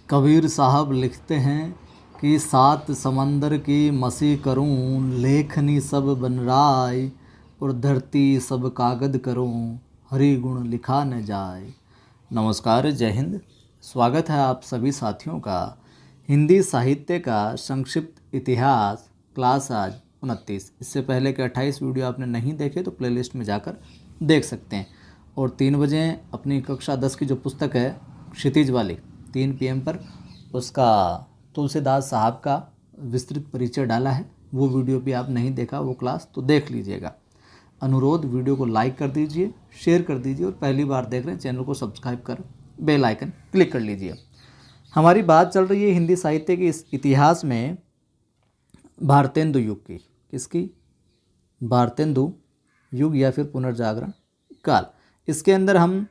कबीर साहब लिखते हैं कि सात समंदर की मसी करूं, लेखनी सब बनराय, और धरती सब कागद करूं, हरि गुण लिखा न जाए। नमस्कार, जय हिंद। स्वागत है आप सभी साथियों का हिंदी साहित्य का संक्षिप्त इतिहास क्लास आज 29। इससे पहले के 28 वीडियो आपने नहीं देखे तो प्लेलिस्ट में जाकर देख सकते हैं। और 3 बजे अपनी कक्षा 10 की जो पुस्तक है क्षितिज वाली 3 PM पर, उसका तुलसीदास साहब का विस्तृत परिचय डाला है। वो वीडियो भी आप नहीं देखा वो क्लास तो देख लीजिएगा। अनुरोध, वीडियो को लाइक कर दीजिए, शेयर कर दीजिए, और पहली बार देख रहे हैं चैनल को सब्सक्राइब कर बेल आइकन क्लिक कर लीजिए। हमारी बात चल रही है हिंदी साहित्य के इस इतिहास में भारतेंदु युग की। किसकी? भारतेंदु युग या फिर पुनर्जागरण काल। इसके अंदर हम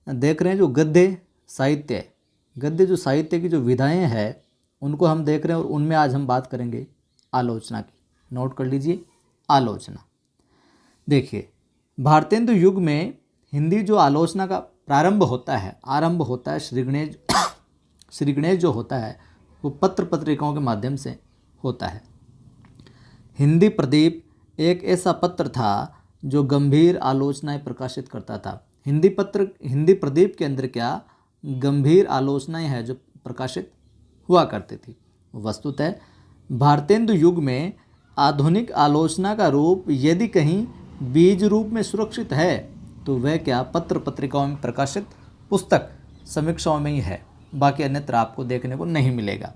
देख रहे हैं जो गद्य साहित्य है, गद्य जो साहित्य की जो विधाएं हैं उनको हम देख रहे हैं, और उनमें आज हम बात करेंगे आलोचना की। नोट कर लीजिए, आलोचना। देखिए, भारतेंदु युग में हिंदी जो आलोचना का आरंभ होता है श्रीगणेश जो होता है वो पत्र पत्रिकाओं के माध्यम से होता है। हिंदी प्रदीप एक ऐसा पत्र था जो गंभीर आलोचनाएं प्रकाशित करता था। हिंदी प्रदीप के अंदर क्या गंभीर आलोचनाएं हैं जो प्रकाशित हुआ करती थी। वस्तुतः भारतेंदु युग में आधुनिक आलोचना का रूप यदि कहीं बीज रूप में सुरक्षित है तो वह क्या पत्र पत्रिकाओं में प्रकाशित पुस्तक समीक्षाओं में ही है, बाकी अन्यत्र आपको देखने को नहीं मिलेगा।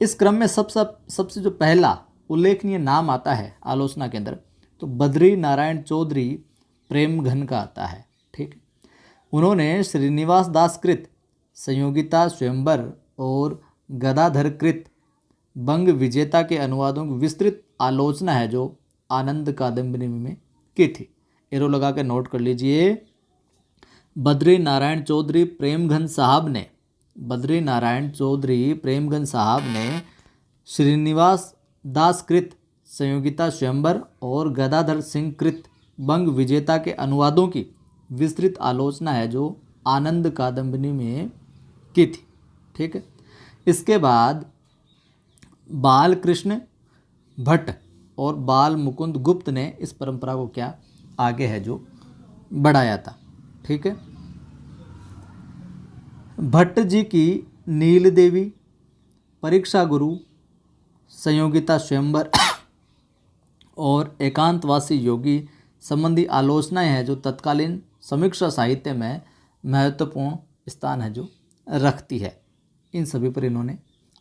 इस क्रम में सबसे जो पहला उल्लेखनीय नाम आता है आलोचना के अंदर तो बद्री नारायण चौधरी प्रेमघन का आता है। ठीक, उन्होंने श्रीनिवास दास कृत संयोगिता स्वयंवर और गदाधर कृत बंग विजेता के अनुवादों की विस्तृत आलोचना है जो आनंद कादम्बिनी में की थी। एरो लगा के नोट कर लीजिए। बद्री नारायण चौधरी प्रेमघन साहब ने श्रीनिवास दास कृत संयोगिता स्वयंवर और गदाधर सिंह कृत बंग विजेता के अनुवादों की विस्तृत आलोचना है जो आनंद कादम्बिनी में की थी। ठीक है, इसके बाद बालकृष्ण भट्ट और बाल मुकुंद गुप्त ने इस परंपरा को क्या आगे है जो बढ़ाया था। ठीक है, भट्ट जी की नील देवी, परीक्षा गुरु, संयोगिता स्वयंवर और एकांतवासी योगी संबंधी आलोचनाएं हैं जो तत्कालीन समीक्षा साहित्य में महत्वपूर्ण स्थान है जो रखती है। इन सभी पर इन्होंने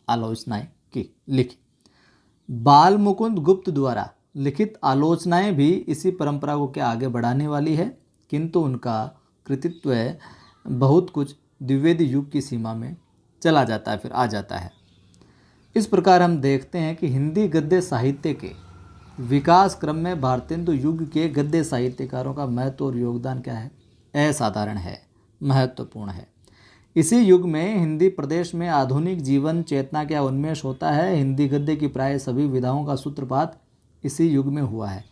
आलोचनाएं लिखी। बाल मुकुंद गुप्त द्वारा लिखित आलोचनाएं भी इसी परंपरा को क्या आगे बढ़ाने वाली है, किंतु उनका कृतित्व बहुत कुछ द्विवेदी युग की सीमा में चला जाता है, फिर आ जाता है। इस प्रकार हम देखते हैं कि हिंदी गद्य साहित्य के विकास क्रम में भारतेंदु युग के गद्य साहित्यकारों का महत्व और योगदान क्या है, असाधारण है, महत्वपूर्ण है। इसी युग में हिंदी प्रदेश में आधुनिक जीवन चेतना का उन्मेष होता है। हिंदी गद्य की प्राय सभी विधाओं का सूत्रपात इसी युग में हुआ है।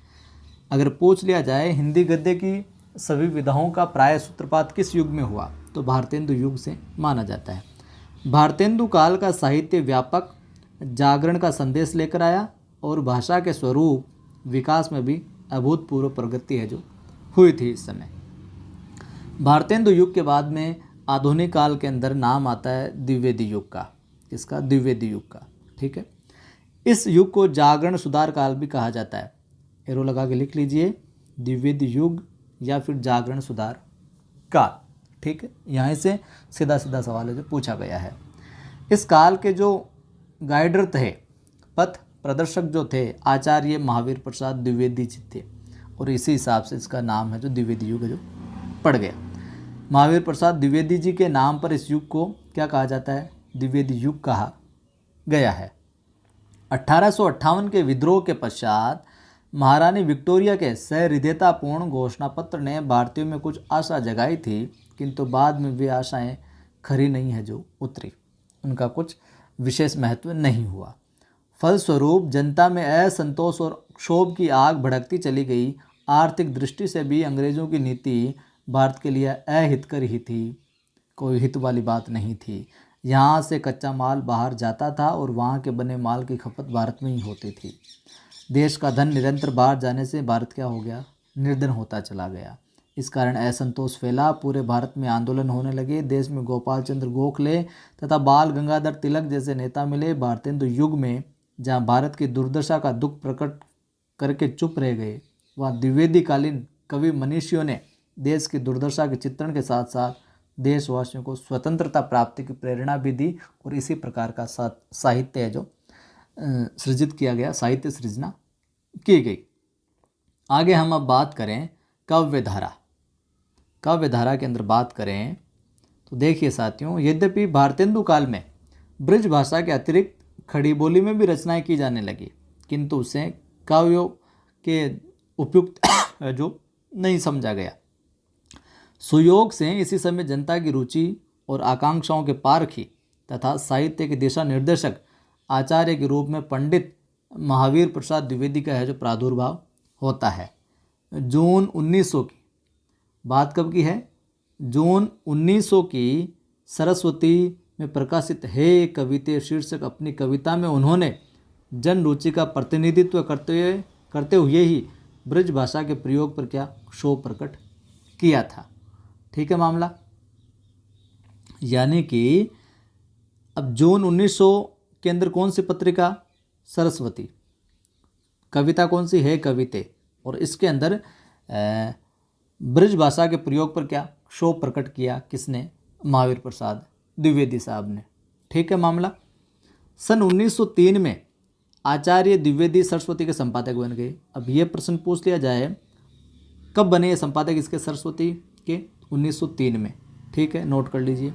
अगर पूछ लिया जाए हिंदी गद्य की सभी विधाओं का प्राय सूत्रपात किस युग में हुआ तो भारतेंदु युग से माना जाता है। भारतेंदु काल का साहित्य व्यापक जागरण का संदेश लेकर आया और भाषा के स्वरूप विकास में भी अभूतपूर्व प्रगति है जो हुई थी इस समय। भारतेंदु युग के बाद में आधुनिक काल के अंदर नाम आता है द्विवेदी युग का। किसका? द्विवेदी युग का। ठीक है, इस युग को जागरण सुधार काल भी कहा जाता है। एरो लगा के लिख लीजिए, द्विवेदी युग या फिर जागरण सुधार काल। ठीक है, यहाँ से सीधा सवाल है जो पूछा गया है। इस काल के जो गाइडर थे, पथ प्रदर्शक जो थे, आचार्य महावीर प्रसाद द्विवेदी जी थे, और इसी हिसाब से इसका नाम है जो द्विवेदी युग है जो पड़ गया। महावीर प्रसाद द्विवेदी जी के नाम पर इस युग को क्या कहा जाता है? द्विवेदी युग कहा गया है। 1858 के विद्रोह के पश्चात महारानी विक्टोरिया के सहृदयतापूर्ण घोषणा पत्र ने भारतीयों में कुछ आशा जगाई थी, किंतु बाद में वे आशाएं खरी नहीं है जो उतरी, उनका कुछ विशेष महत्व नहीं हुआ। फलस्वरूप जनता में असंतोष और क्षोभ की आग भड़कती चली गई। आर्थिक दृष्टि से भी अंग्रेज़ों की नीति भारत के लिए अहितकर ही थी, कोई हित वाली बात नहीं थी। यहाँ से कच्चा माल बाहर जाता था और वहाँ के बने माल की खपत भारत में ही होती थी। देश का धन निरंतर बाहर जाने से भारत क्या हो गया, निर्धन होता चला गया। इस कारण असंतोष फैला, पूरे भारत में आंदोलन होने लगे। देश में गोपाल चंद्र गोखले तथा बाल गंगाधर तिलक जैसे नेता मिले। भारतेंदु युग में जहाँ भारत की दुर्दशा का दुख प्रकट करके चुप रह गए, वहाँ द्विवेदी कालीन कवि मनीषियों ने देश की दुर्दशा के चित्रण के साथ साथ देशवासियों को स्वतंत्रता प्राप्ति की प्रेरणा भी दी। और इसी प्रकार का साहित्य है जो सृजित किया गया, साहित्य सृजना की गई। आगे हम अब बात करें काव्य धारा। काव्य धारा के अंदर बात करें तो देखिए साथियों, यद्यपि भारतेंदु काल में ब्रज भाषा के अतिरिक्त खड़ी बोली में भी रचनाएं की जाने लगी, किंतु उसे काव्यों के उपयुक्त जो नहीं समझा गया। सुयोग से इसी समय जनता की रुचि और आकांक्षाओं के पारखी तथा साहित्य के दिशा निर्देशक आचार्य के रूप में पंडित महावीर प्रसाद द्विवेदी का है जो प्रादुर्भाव होता है। जून 1900 की बात कब की है, जून 1900 की सरस्वती में प्रकाशित हे कविते शीर्षक अपनी कविता में उन्होंने जन रुचि का प्रतिनिधित्व करते हुए ही ब्रज भाषा के प्रयोग पर क्या क्षोभ प्रकट किया था। ठीक है मामला, यानी कि अब जून 1900 के अंदर कौन सी पत्रिका, सरस्वती, कविता कौन सी है कविते, और इसके अंदर ब्रज भाषा के प्रयोग पर क्या क्षोभ प्रकट किया, किसने, महावीर प्रसाद द्विवेदी साहब ने। ठीक है मामला। सन 1903 में आचार्य द्विवेदी सरस्वती के संपादक बन गए। अब ये प्रश्न पूछ लिया जाए कब बने ये संपादक इसके, सरस्वती के 1903 में। ठीक है, नोट कर लीजिए।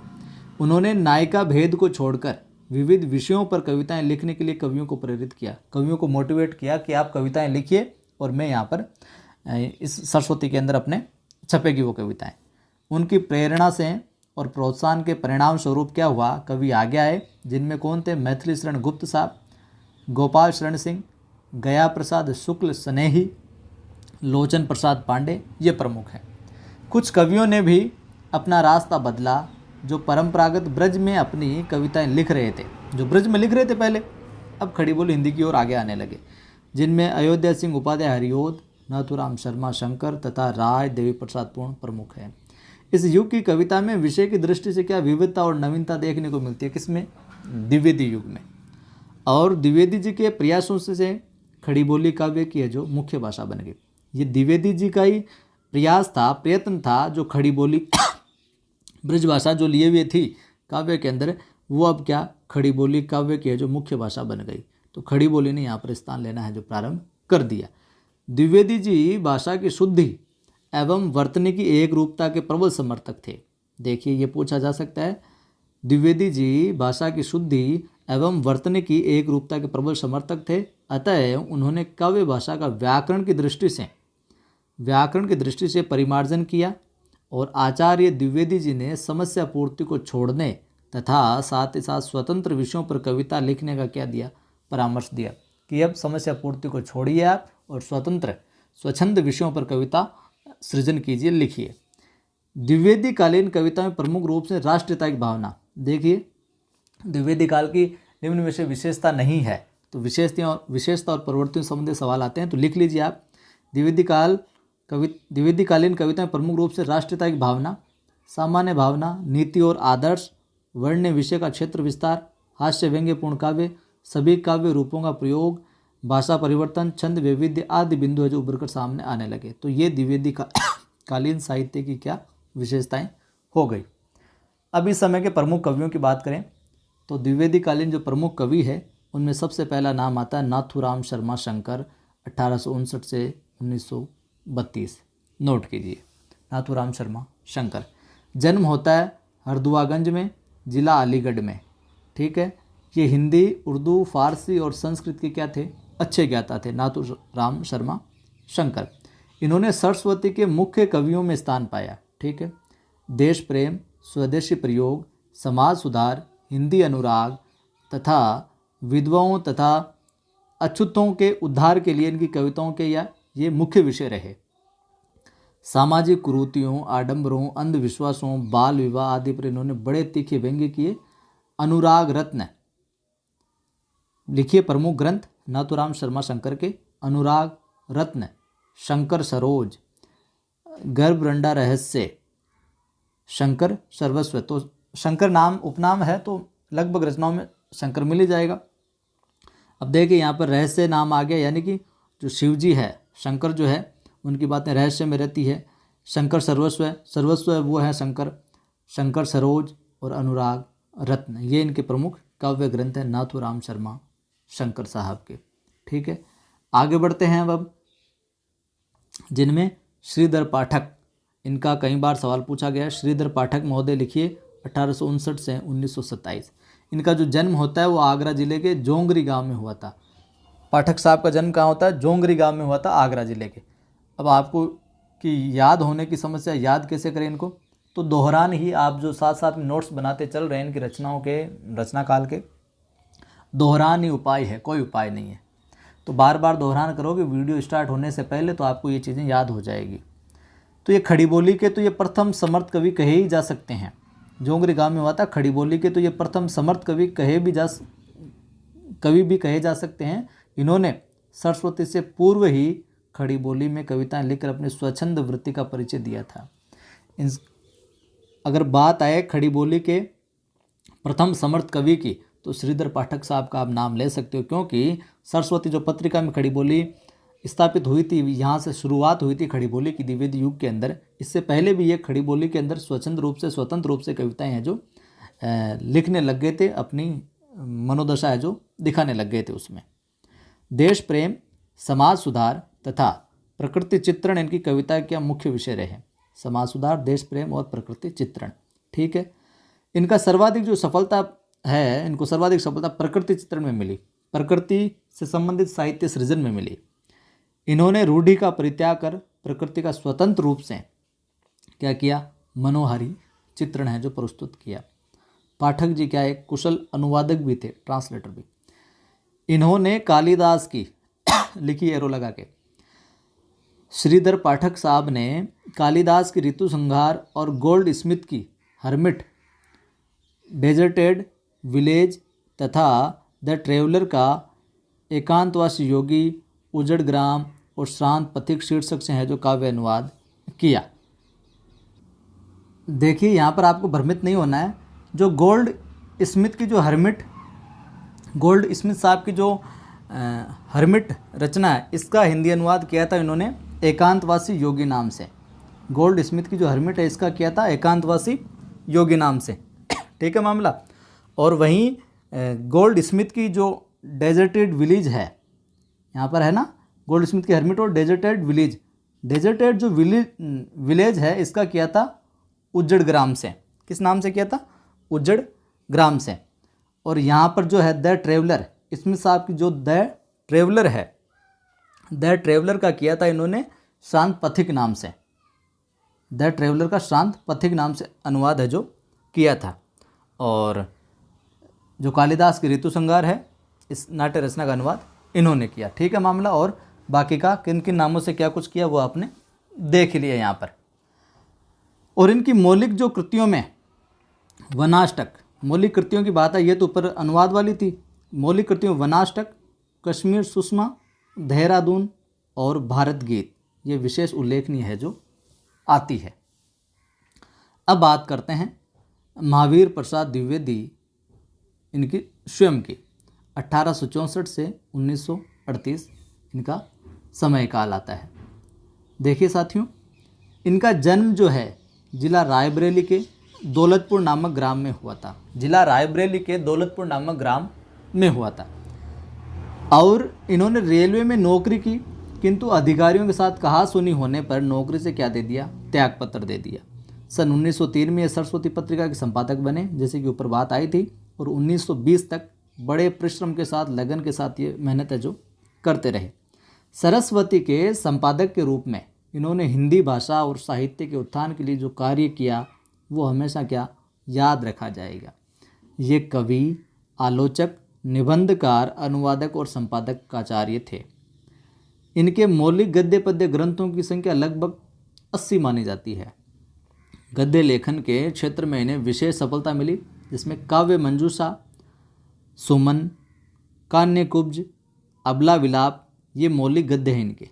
उन्होंने नायिका भेद को छोड़कर विविध विषयों पर कविताएं लिखने के लिए कवियों को प्रेरित किया, कवियों को मोटिवेट किया कि आप कविताएं लिखिए और मैं यहाँ पर इस सरस्वती के अंदर अपने छपेगी वो कविताएं। उनकी प्रेरणा से और प्रोत्साहन के परिणाम स्वरूप क्या हुआ, कवि आगे आए, जिनमें कौन थे, मैथिली शरण गुप्त साहब, गोपाल शरण सिंह, गया प्रसाद शुक्ल स्नेही, लोचन प्रसाद पांडे, ये प्रमुख हैं। कुछ कवियों ने भी अपना रास्ता बदला, जो परंपरागत ब्रज में अपनी कविताएं लिख रहे थे, जो ब्रज में लिख रहे थे पहले, अब खड़ी बोली हिंदी की ओर आगे आने लगे, जिनमें अयोध्या सिंह उपाध्याय हरिओद, नाथुराम शर्मा शंकर तथा राय देवी प्रसाद पूर्ण प्रमुख हैं। इस युग की कविता में विषय की दृष्टि से क्या विविधता और नवीनता देखने को मिलती है, किसमें, द्विवेदी युग में। और द्विवेदी जी के प्रयासों से खड़ी बोली काव्य की है जो मुख्य भाषा बन गई। ये द्विवेदी जी का ही प्रयास था, प्रयत्न था, जो खड़ी बोली ब्रज भाषा जो लिए हुए थी काव्य के अंदर, वो अब क्या खड़ी बोली काव्य की है जो मुख्य भाषा बन गई। तो खड़ी बोली ने यहाँ पर स्थान लेना है जो प्रारंभ कर दिया। द्विवेदी जी भाषा की शुद्धि एवं वर्तनी की एक रूपता के प्रबल समर्थक थे। देखिए ये पूछा जा सकता है, द्विवेदी जी भाषा की शुद्धि एवं वर्तनी की एक रूपता के प्रबल समर्थक थे, अतः उन्होंने काव्य भाषा का व्याकरण की दृष्टि से परिमार्जन किया और आचार्य द्विवेदी जी ने समस्या पूर्ति को छोड़ने तथा साथ ही साथ स्वतंत्र विषयों पर कविता लिखने का क्या दिया, परामर्श दिया कि अब समस्या पूर्ति को छोड़िए आप और स्वच्छंद विषयों पर कविता सृजन कीजिए, लिखिए। द्विवेदी कालीन कविता में प्रमुख रूप से राष्ट्रीयता की भावना, देखिए द्विवेदी काल की निम्न में से विशेषता नहीं है, तो विशेषता और प्रवृत्तियों संबंधी सवाल आते हैं तो लिख लीजिए आप। द्विवेदी कालीन कविता में प्रमुख रूप से राष्ट्रीयता की भावना, सामान्य भावना, नीति और आदर्श, वर्ण्य विषय का क्षेत्र विस्तार, हास्य व्यंग्यपूर्ण काव्य, सभी काव्य रूपों का प्रयोग, भाषा परिवर्तन, छंद वैविध्य आदि बिंदु है जो उभर कर सामने आने लगे। तो ये द्विवेदी कालीन साहित्य की क्या विशेषताएं हो गई। अब इस समय के प्रमुख कवियों की बात करें तो द्विवेदी कालीन जो प्रमुख कवि है उनमें सबसे पहला नाम आता है नाथुराम शर्मा शंकर, 1859 से 1932। नोट कीजिए, नाथुराम शर्मा शंकर। जन्म होता है हरदुआगंज में, जिला अलीगढ़ में। ठीक है, ये हिंदी, उर्दू, फारसी और संस्कृत के क्या थे, अच्छे ज्ञाता थे नाथुराम शर्मा शंकर। इन्होंने सरस्वती के मुख्य कवियों में स्थान पाया। ठीक है, देश प्रेम, स्वदेशी प्रयोग, समाज सुधार, हिंदी अनुराग तथा विधवाओं तथा अछूतों के उद्धार के लिए इनकी कविताओं के ये मुख्य विषय रहे। सामाजिक कुरीतियों, आडंबरों, अंधविश्वासों, बाल विवाह आदि पर इन्होंने बड़े तीखे व्यंग्य किए अनुराग रत्न। लिखिए प्रमुख ग्रंथ नाथूराम शर्मा शंकर के, अनुराग रत्न, शंकर सरोज, गर्भरंडा रहस्य, शंकर सर्वस्व। तो शंकर नाम उपनाम है तो लगभग रचनाओं में शंकर मिल ही जाएगा। अब देखिए यहाँ पर रहस्य नाम आ गया, यानी कि जो शिव जी है, शंकर जो है उनकी बातें रहस्य में रहती है। शंकर सर्वस्व है, सर्वस्व है वो है शंकर, शंकर सरोज और अनुराग रत्न, ये इनके प्रमुख काव्य ग्रंथ हैं नाथूराम शर्मा शंकर साहब के। ठीक है, आगे बढ़ते हैं अब, जिनमें श्रीधर पाठक, इनका कई बार सवाल पूछा गया है। श्रीधर पाठक महोदय लिखिए 1859 से 1927। इनका जो जन्म होता है वो आगरा जिले के जोंगरी गांव में हुआ था। पाठक साहब का जन्म कहाँ होता है? जोंगरी गांव में हुआ था, आगरा जिले के। अब आपको कि याद होने की समस्या, याद कैसे करें इनको? तो दोहरान ही आप जो साथ साथ में नोट्स बनाते चल रहे हैं इनकी रचनाओं के, रचना काल के, दोहरान ही उपाय है, कोई उपाय नहीं है। तो बार बार दोहरान करोगे वीडियो स्टार्ट होने से पहले तो आपको ये चीज़ें याद हो जाएगी। तो ये खड़ी बोली के तो ये प्रथम समर्थ कवि कहे ही जा सकते हैं। जोंगरी गांव में हुआ था, खड़ी बोली के तो ये प्रथम समर्थ कवि भी कहे जा सकते हैं। इन्होंने सरस्वती से पूर्व ही खड़ी बोली में कविताएं लिखकर अपने स्वच्छंद वृत्ति का परिचय दिया था। अगर बात आए खड़ी बोली के प्रथम समर्थ कवि की तो श्रीधर पाठक साहब का आप नाम ले सकते हो, क्योंकि सरस्वती जो पत्रिका में खड़ी बोली स्थापित हुई थी, यहाँ से शुरुआत हुई थी खड़ी बोली की द्विवेदी युग के अंदर। इससे पहले भी ये खड़ी बोली के अंदर स्वतंत्र रूप से कविताएं हैं जो लिखने लग गए थे, अपनी मनोदशा है जो दिखाने लग गए थे। उसमें देश प्रेम, समाज सुधार तथा प्रकृति चित्रण इनकी कविता के मुख्य विषय रहे। समाज सुधार, देश प्रेम और प्रकृति चित्रण। ठीक है, इनका सर्वाधिक जो सफलता है, इनको सर्वाधिक सफलता प्रकृति चित्रण में मिली, प्रकृति से संबंधित साहित्य सृजन में मिली। इन्होंने रूढ़ि का परित्याग कर प्रकृति का स्वतंत्र रूप से क्या किया? मनोहारी चित्रण है जो प्रस्तुत किया। पाठक जी क्या एक कुशल अनुवादक भी थे, ट्रांसलेटर भी। इन्होंने कालिदास की लिखी एरो लगा के, श्रीधर पाठक साहब ने कालिदास की ऋतु संहार और गोल्ड स्मिथ की हर्मिट, डेजर्टेड विलेज तथा द ट्रेवलर का एकांतवासी योगी, उजड़ ग्राम और शांत पथिक शीर्षक से है जो काव्य अनुवाद किया। देखिए यहाँ पर आपको भ्रमित नहीं होना है। जो गोल्ड स्मिथ की जो हर्मिट, गोल्ड स्मिथ साहब की जो हर्मिट रचना है, इसका हिंदी अनुवाद किया था इन्होंने एकांतवासी योगी नाम से। गोल्ड स्मिथ की जो हर्मिट है इसका किया था एकांतवासी योगी नाम से। ठीक है मामला। और वहीं गोल्ड स्मिथ की जो डेजर्टेड विलेज है, यहाँ पर है ना, गोल्ड स्मिथ की हर्मिट और डेजर्टेड विलेज। डेजर्टेड जो विलेज है इसका किया था उज्जड़ ग्राम से। किस नाम से किया था? उज्जड़ ग्राम से। और यहाँ पर जो है द ट्रेवलर, स्मिथ साहब की जो द ट्रेवलर है, द ट्रेवलर का किया था इन्होंने शांत पथिक नाम से। द ट्रेवलर का शांत पथिक नाम से अनुवाद है जो किया था। और जो कालिदास की ऋतु संहार है, इस नाट्य रचना का अनुवाद इन्होंने किया। ठीक है मामला। और बाकी का किन किन नामों से क्या कुछ किया वो आपने देख लिया यहाँ पर। और इनकी मौलिक जो कृतियों में वनाष्टक, मौलिक कृतियों की बात है, ये तो ऊपर अनुवाद वाली थी। मौलिक कृतियों वनाष्टक, कश्मीर सुषमा, देहरादून और भारत गीत, ये विशेष उल्लेखनीय है जो आती है। अब बात करते हैं महावीर प्रसाद द्विवेदी, इनकी स्वयं की 1864 से 1938 इनका समय काल आता है। देखिए साथियों, इनका जन्म जो है जिला रायबरेली के दौलतपुर नामक ग्राम में हुआ था। जिला रायबरेली के दौलतपुर नामक ग्राम में हुआ था। और इन्होंने रेलवे में नौकरी की, किंतु अधिकारियों के साथ कहासुनी होने पर नौकरी से क्या दे दिया? त्यागपत्र दे दिया। सन 1903 में ये सरस्वती पत्रिका के संपादक बने, जैसे कि ऊपर बात आई थी। और 1920 तक बड़े परिश्रम के साथ, लगन के साथ ये मेहनत है जो करते रहे। सरस्वती के संपादक के रूप में इन्होंने हिंदी भाषा और साहित्य के उत्थान के लिए जो कार्य किया वो हमेशा क्या याद रखा जाएगा। ये कवि, आलोचक, निबंधकार, अनुवादक और संपादक आचार्य थे। इनके मौलिक गद्य पद्य ग्रंथों की संख्या लगभग 80 मानी जाती है। गद्य लेखन के क्षेत्र में इन्हें विशेष सफलता मिली, जिसमें काव्य मंजूषा, सुमन, कान्य कुब्ज, अबला विलाप, ये मौलिक गद्य हैं इनके।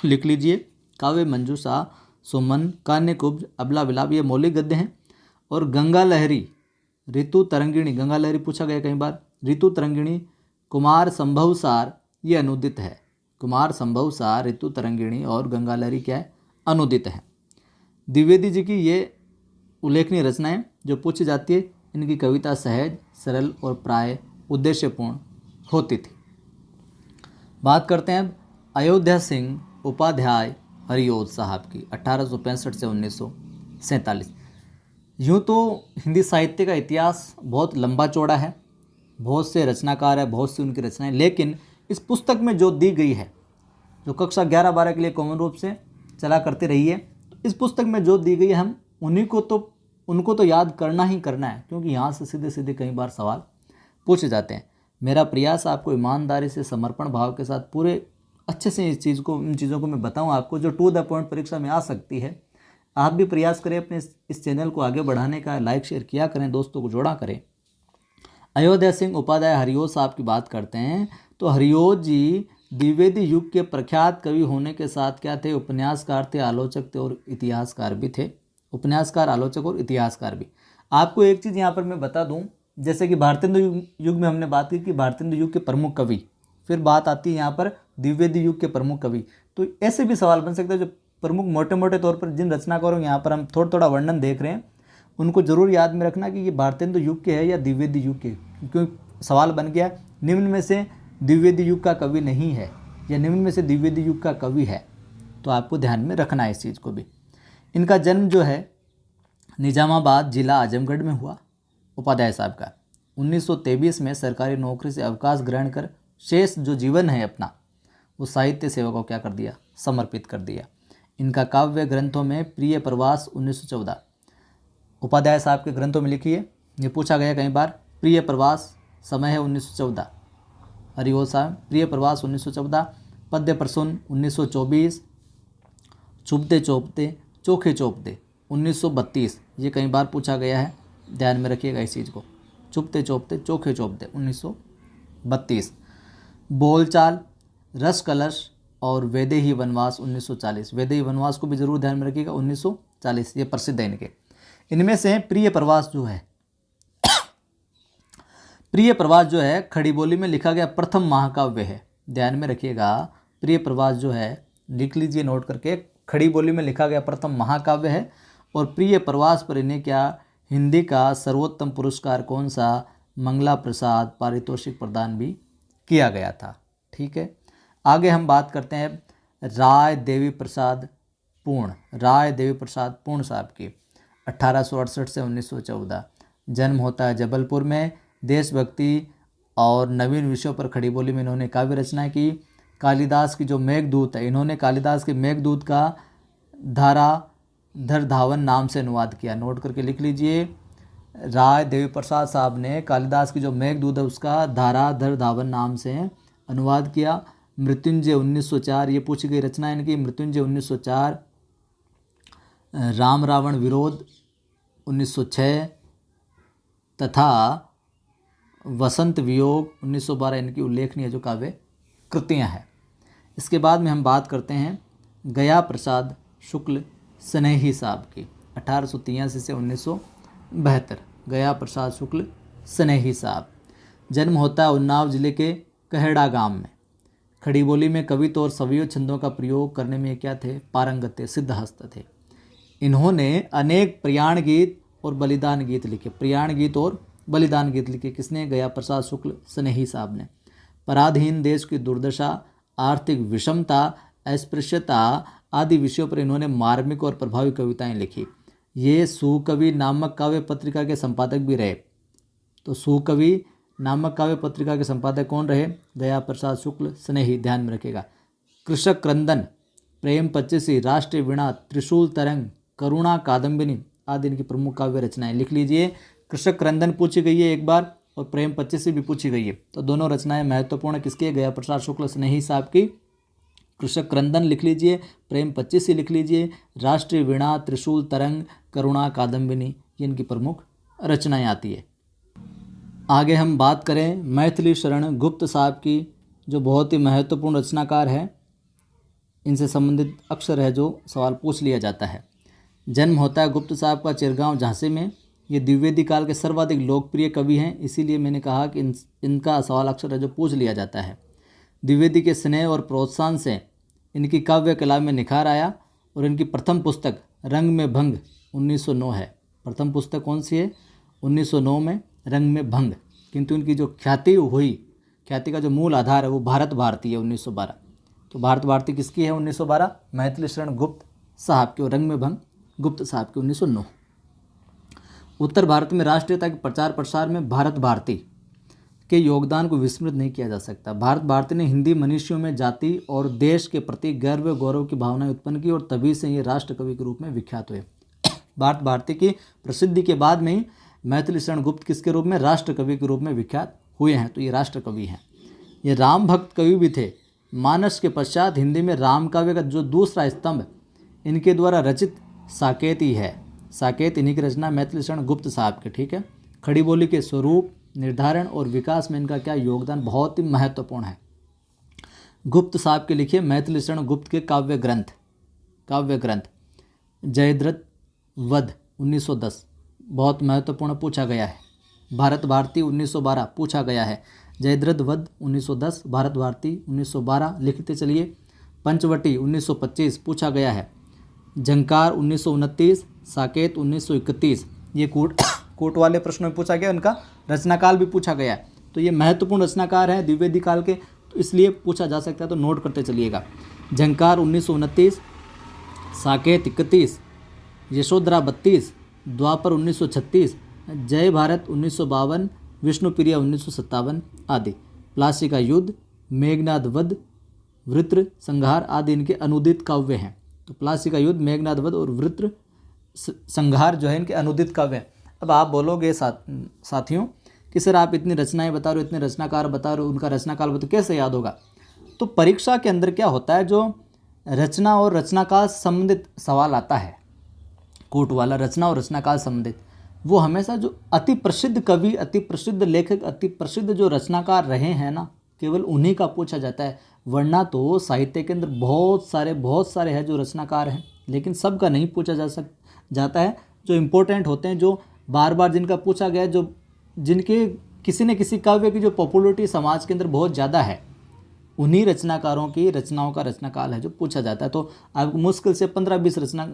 लिख लीजिए, काव्य मंजूषा, सुमन, कान्य कुब्ज, अबला विलाप, ये मौलिक गद्य हैं। और गंगा लहरी, ऋतु तरंगिणी, गंगा लहरी पूछा गया कई बार, ऋतु तरंगिणी, कुमार संभवसार, ये अनुदित है। कुमार संभवसार, ऋतु तरंगिणी और गंगा लहरी क्या है, अनुदित है। द्विवेदी जी की ये उल्लेखनीय रचनाएं जो पूछी जाती है, इनकी कविता सहज, सरल और प्राय उद्देश्यपूर्ण होती थी। बात करते हैं अब अयोध्या सिंह उपाध्याय हरिओज साहब की, 1865 से 1947। यूँ तो हिंदी साहित्य का इतिहास बहुत लंबा चौड़ा है, बहुत से रचनाकार है, बहुत सी उनकी रचनाएं, लेकिन इस पुस्तक में जो दी गई है, जो कक्षा 11-12 के लिए कॉमन रूप से चला करते रही है, इस पुस्तक में जो दी गई है, हम उनको तो याद करना ही करना है, क्योंकि यहाँ से सीधे सीधे कई बार सवाल पूछे जाते हैं। मेरा प्रयास आपको ईमानदारी से, समर्पण भाव के साथ पूरे अच्छे से इन चीज़ों को मैं बताऊँ आपको, जो टू द पॉइंट परीक्षा में आ सकती है। आप भी प्रयास करें अपने इस चैनल को आगे बढ़ाने का, लाइक शेयर किया करें, दोस्तों को जोड़ा करें। अयोध्या सिंह उपाध्याय हरिओज साहब की बात करते हैं तो हरिओज जी द्विवेदी युग के प्रख्यात कवि होने के साथ क्या थे, उपन्यासकार थे, आलोचक थे और इतिहासकार भी थे। उपन्यासकार, आलोचक और इतिहासकार भी। आपको एक चीज़ यहाँ पर मैं बता दूँ, जैसे कि भारतेंदु युग में हमने बात की कि भारतेंदु युग के प्रमुख कवि, फिर बात आती है यहाँ पर द्विवेदी युग के प्रमुख कवि, तो ऐसे भी सवाल बन सकता है। जो प्रमुख मोटे मोटे तौर पर जिन रचनाकारों यहाँ पर हम थोड़ा थोड़ा वर्णन देख रहे हैं, उनको जरूर याद में रखना कि ये भारतेंदु युग के है या द्विवेदी युग के, क्योंकि सवाल बन गया निम्न में से द्विवेदी युग का कवि नहीं है या निम्न में से द्विवेदी युग का कवि है, तो आपको ध्यान में रखना है इस चीज़ को भी। इनका जन्म जो है निजामाबाद जिला आजमगढ़ में हुआ, उपाध्याय साहब का। 1923 में सरकारी नौकरी से अवकाश ग्रहण कर शेष जो जीवन है अपना, वो साहित्य सेवा को क्या कर दिया, समर्पित कर दिया। इनका काव्य ग्रंथों में प्रिय प्रवास 1914, उपाध्याय साहब के ग्रंथों में लिखी है, ये पूछा गया कई बार। प्रिय प्रवास, समय है 1914, हरिओज साहब, प्रिय प्रवास 1914, पद्य प्रसून 1924, चुभते चौपते चोखे चौपते 1932, ये कई बार पूछा गया है, ध्यान में रखिएगा इस चीज़ को। चुभते चौपते चोखे चौपते 1932। बोलचाल, रस कलश और वैदेही वनवास 1940, वैदेही वनवास को भी जरूर ध्यान में रखिएगा, 1940, ये प्रसिद्ध है इनके। इनमें से प्रिय प्रवास जो है प्रिय प्रवास जो है खड़ी बोली में लिखा गया प्रथम महाकाव्य है, ध्यान में रखिएगा। प्रिय प्रवास जो है, लिख लीजिए नोट करके, खड़ी बोली में लिखा गया प्रथम महाकाव्य है। और प्रिय प्रवास पर इन्हें क्या, हिंदी का सर्वोत्तम पुरस्कार कौन सा, मंगला प्रसाद पारितोषिक प्रदान भी किया गया था। ठीक है, आगे हम बात करते हैं राय देवी प्रसाद पूर्ण, राय देवी प्रसाद पूर्ण साहब की, 1868 से 1914। जन्म होता है जबलपुर में। देशभक्ति और नवीन विषयों पर खड़ी बोली में इन्होंने काव्य रचना की। कालिदास की जो मेघदूत है, इन्होंने कालिदास के मेघदूत का धाराधर धावन नाम से अनुवाद किया, नोट करके लिख लीजिए। राय देवी प्रसाद साहब ने कालिदास की जो मेघदूत है उसका धाराधर धावन नाम से अनुवाद किया। मृत्युंजय 1904, ये पूछी गई रचना इनकी। मृत्युंजय 1904, राम रावण विरोध 1906 तथा वसंत वियोग 1912 इनकी उल्लेखनीय जो काव्य कृतियाँ हैं। इसके बाद में हम बात करते हैं गया प्रसाद शुक्ल स्नेही साहब की, 1883 से 1972। गया प्रसाद शुक्ल स्नेही साहब, जन्म होता है उन्नाव जिले के कहड़ा गांव में। खड़ी बोली में कवित्व और सवियो छंदों का प्रयोग करने में क्या थे, पारंगत थे, सिद्धहस्त थे। इन्होंने अनेक प्रयाण गीत और बलिदान गीत लिखे, प्रयाण गीत और बलिदान गीत लिखे। किसने, गया प्रसाद शुक्ल स्नेही साहब ने। पराधीन देश की दुर्दशा, आर्थिक विषमता, अस्पृश्यता आदि विषयों पर इन्होंने मार्मिक और प्रभावी कविताएं लिखी। ये सुकवि नामक काव्य पत्रिका के संपादक भी रहे। तो सुकवि नामक काव्य पत्रिका के संपादक कौन रहे, गया प्रसाद शुक्ल स्नेही, ध्यान में रखेगा। कृषक क्रंदन, प्रेम पच्चीसी, राष्ट्रीय वीणा, त्रिशूल तरंग, करुणा कादम्बिनी आदि इनकी प्रमुख काव्य रचनाएं, लिख लीजिए। कृषक क्रंदन पूछी गई है एक बार और प्रेम पच्चीसी भी पूछी गई है, तो दोनों रचनाएं महत्वपूर्ण किसकी, गया प्रसाद शुक्ल स्नेही साहब की। कृषक क्रंदन लिख लीजिए, प्रेम पच्चीसी लिख लीजिए, राष्ट्रीय वीणा, त्रिशूल तरंग, करुणा कादम्बिनी, ये इनकी प्रमुख रचनाएं आती है। आगे हम बात करें मैथिली शरण गुप्त साहब की, जो बहुत ही महत्वपूर्ण रचनाकार है। इनसे संबंधित अक्सर है जो सवाल पूछ लिया जाता है। जन्म होता है गुप्त साहब का चिरगांव झांसी में। ये द्विवेदी काल के सर्वाधिक लोकप्रिय कवि हैं, इसीलिए मैंने कहा कि इनका सवाल अक्सर है जो पूछ लिया जाता है। द्विवेदी के स्नेह और प्रोत्साहन से इनकी काव्य कला में निखार आया और इनकी प्रथम पुस्तक रंग में भंग 1909 है। प्रथम पुस्तक कौन सी है? 1909 में रंग में भंग। किंतु इनकी जो ख्याति हुई, ख्याति का जो मूल आधार है वो भारत भारती है 1912। तो भारत भारती किसकी है 1912? मैथिली शरण गुप्त साहब की। और रंग में भंग गुप्त साहब की 1909। उत्तर भारत में राष्ट्रीयता के प्रचार प्रसार में भारत भारती के योगदान को विस्मृत नहीं किया जा सकता। भारत भारती ने हिंदी मनुष्यों में जाति और देश के प्रति गर्व गौरव की भावनाएं उत्पन्न की और तभी से ये राष्ट्र कवि के रूप में विख्यात हुए। भारत भारती की प्रसिद्धि के बाद में ही मैथिली शरण गुप्त किसके रूप में? राष्ट्र कवि के रूप में विख्यात हुए हैं। तो ये राष्ट्र कवि हैं। ये राम भक्त कवि भी थे। मानस के पश्चात हिंदी में राम काव्य का जो दूसरा स्तंभ इनके द्वारा रचित साकेत ही है। साकेत इन्हीं की रचना मैथिली शरण गुप्त साहब के। ठीक है। खड़ी बोली के स्वरूप निर्धारण और विकास में इनका क्या योगदान बहुत ही महत्वपूर्ण है। गुप्त साहब के लिखे मैथिली शरण गुप्त के काव्य ग्रंथ जयद्रथ वध 1910 बहुत महत्वपूर्ण पूछा गया है। भारत भारती 1912 पूछा गया है। जयद्रथ वध 1910, भारत भारती 1912 लिखते चलिए। पंचवटी 1925 पूछा गया है। झंकार 1929, साकेत 1931। ये कोट वाले प्रश्नों में पूछा गया। उनका रचनाकाल भी पूछा गया है। तो ये महत्वपूर्ण रचनाकार हैं द्विवेदी काल के, तो इसलिए पूछा जा सकता है, तो नोट करते चलिएगा। झंकार 1929, साकेत 31, यशोधरा 32, द्वापर 1936, जय भारत 1952, विष्णुप्रिया 1957 आदि। प्लासी का युद्ध, मेघनाद वध, वृत्र संहार आदि इनके अनुदित काव्य हैं। तो प्लासी का युद्ध, मेघनाद वध और वृत्र संहार जो है इनके अनुदित काव्य हैं। अब आप बोलोगे साथियों कि सर आप इतनी रचनाएं बता रहे हो, इतने रचनाकार बता रहे हो, उनका रचनाकाल बता, कैसे याद होगा? तो परीक्षा के अंदर क्या होता है, जो रचना और रचनाकाल संबंधित सवाल आता है, कोट वाला रचना और रचनाकाल संबंधित, वो हमेशा जो अति प्रसिद्ध कवि, अति प्रसिद्ध लेखक, अति प्रसिद्ध जो रचनाकार रहे हैं ना, केवल उन्हीं का पूछा जाता है। वरना तो साहित्य के अंदर बहुत सारे हैं जो रचनाकार हैं, लेकिन सबका नहीं पूछा जाता है। जो इम्पोर्टेंट होते हैं, जो बार बार जिनका पूछा गया, जो जिनके किसी न किसी काव्य की जो पॉपुलरिटी समाज के अंदर बहुत ज़्यादा है, उन्हीं रचनाकारों की रचनाओं का रचनाकाल है जो पूछा जाता है। तो आपको मुश्किल से 15-20 रचना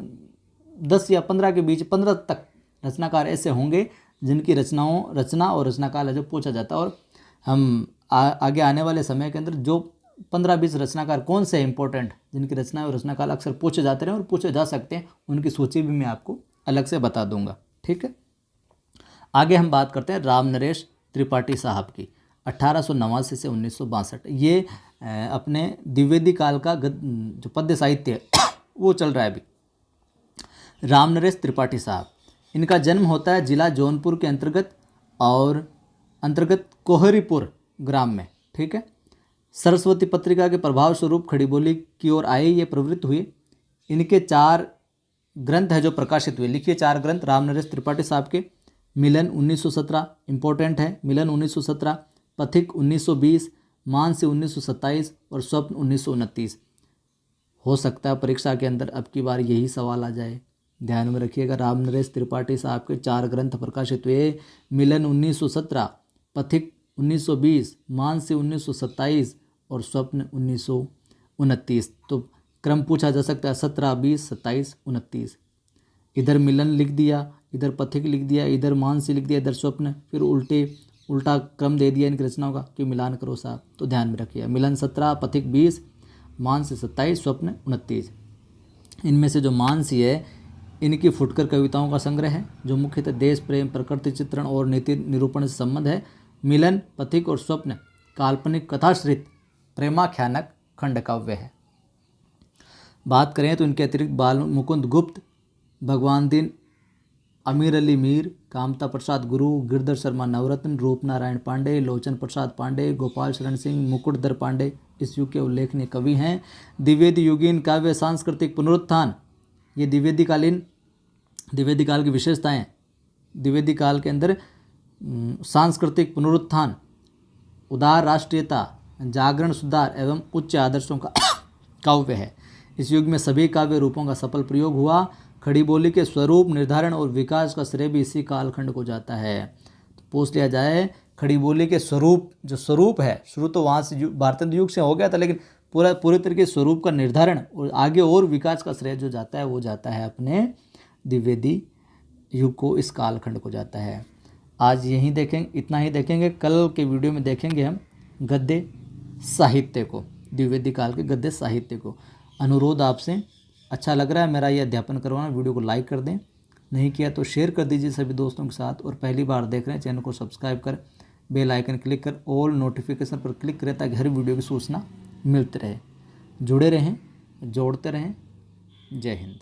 10 या 15 के बीच 15 तक रचनाकार ऐसे होंगे जिनकी रचना और रचनाकाल है जो पूछा जाता है। और हम आगे आने वाले समय के अंदर जो 15-20 रचनाकार कौन से इंपॉर्टेंट जिनकी रचना और रचनाकाल अक्सर पूछे जाते हैं और पूछे जा सकते हैं, उनकी सूची भी मैं आपको अलग से बता दूंगा। ठीक है। आगे हम बात करते हैं राम नरेश त्रिपाठी साहब की, 1889 से 1962। ये अपने द्विवेदी काल का जो पद्य साहित्य है वो चल रहा है अभी। राम नरेश त्रिपाठी साहब, इनका जन्म होता है जिला जौनपुर के अंतर्गत कोहरीपुर ग्राम में। ठीक है। सरस्वती पत्रिका के प्रभाव स्वरूप खड़ी बोली की ओर आए ये प्रवृत्त हुए। इनके 4 ग्रंथ है जो प्रकाशित हुए। लिखिए 4 ग्रंथ राम नरेश त्रिपाठी साहब के। मिलन 1917 इंपॉर्टेंट है, मिलन 1917, पथिक 1920, मानसी 1927 और स्वप्न 1929। हो सकता है परीक्षा के अंदर अब की बार यही सवाल आ जाए, ध्यान में रखिएगा। राम नरेश त्रिपाठी साहब के 4 ग्रंथ प्रकाशित हुए। मिलन 1917, पथिक 1920, मानसी 1927 और स्वप्न 1929। तो क्रम पूछा जा सकता है 17, 20, 27, 29। इधर मिलन लिख दिया, इधर पथिक लिख दिया, इधर मानसी लिख दिया, इधर स्वप्न, फिर उल्टा क्रम दे दिया इनकी रचनाओं का कि मिलान करो साहब। तो ध्यान में रखिए, मिलन 17, पथिक 20, मानसी 27, स्वप्न 29। इनमें से जो मानसी है इनकी फुटकर कविताओं का संग्रह है जो मुख्यतः देश प्रेम, प्रकृति चित्रण और नीति निरूपण से संबंध है। मिलन, पथिक और स्वप्न काल्पनिक कथाश्रित प्रेमाख्यानक खंड काव्य है। बात करें तो इनके अतिरिक्त बाल मुकुंद गुप्त, भगवान दीन अमीर अली मीर, कामता प्रसाद गुरु, गिरधर शर्मा नवरत्न, रूप नारायण पांडे, लोचन प्रसाद पांडे, गोपाल शरण सिंह, मुकुटधर पांडे इस युग के उल्लेखनीय कवि हैं। द्विवेदी युगीन काव्य सांस्कृतिक पुनरुत्थान, ये द्विवेदी काल की विशेषताएं। द्विवेदी काल के अंदर सांस्कृतिक पुनरुत्थान, उदार राष्ट्रीयता, जागरण, सुधार एवं उच्च आदर्शों का काव्य है। इस युग में सभी काव्य रूपों का सफल प्रयोग हुआ। खड़ी बोली के स्वरूप निर्धारण और विकास का श्रेय भी इसी कालखंड को जाता है। तो पूछ लिया जाए खड़ी बोली के स्वरूप, जो स्वरूप है, शुरू तो वहाँ से भारतीय युग से हो गया था, लेकिन पूरे तरीके स्वरूप का निर्धारण और आगे और विकास का श्रेय जो जाता है वो जाता है अपने द्विवेदी युग को, इस कालखंड को जाता है। आज यहीं देखेंगे, इतना ही देखेंगे। कल के वीडियो में देखेंगे हम गद्य साहित्य को, द्विवेदी काल के गद्य साहित्य को। अनुरोध आपसे, अच्छा लग रहा है मेरा ये अध्यापन करवाना, वीडियो को लाइक कर दें, नहीं किया तो शेयर कर दीजिए सभी दोस्तों के साथ, और पहली बार देख रहे हैं चैनल को सब्सक्राइब कर बेल आइकन क्लिक कर ऑल नोटिफिकेशन पर क्लिक करें ताकि हर वीडियो की सूचना मिलती रहे। जुड़े रहें, जोड़ते रहें। जय हिंद।